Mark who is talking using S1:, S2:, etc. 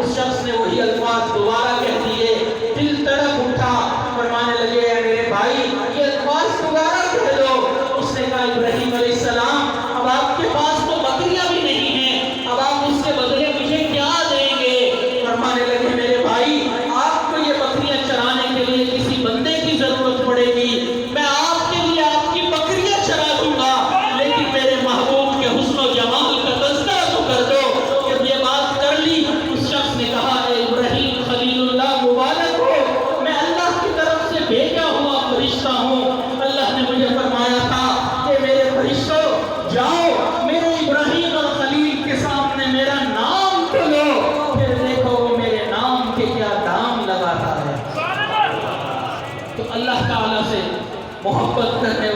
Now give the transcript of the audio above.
S1: उस शख्स ने वही अल्फाज दोबारा कह दिए, दिल तड़प उठा, फरमाने लगे मेरे भाई ये अल्फाज दोबारा कह दो। उसने कहा इब्राहीम अलैहिस्सलाम, अब आपके पास तो बकरियां भी नहीं हैं, अब आप इसके बदले मुझे क्या देंगे? फरमाने लगे मेरे भाई आपको ये बकरियां चराने के लिए किसी बंदे की जरूरत पड़ेगी, मैं आपके लिए आपकी बकरियां चरा दूंगा, लेकिन मेरे महबूब के हुस्न और जमाल का तज़किरा तो कर दो। जब ये बात कर ली, उस शख्स ने कहा इब्राहीम खलीलुल्लाह मुबारक हो, मैं अल्लाह की तरफ से भेजा हुआ फरिश्ता हूँ। अल्लाह ने मुझे फरमाया था कि मेरे फरिश्तों जाओ मेरे इब्राहीम और खलील के सामने मेरा नाम तो लो, फिर देखो वो मेरे नाम के क्या दाम लगाता है। तो अल्लाह ताला से मोहब्बत करने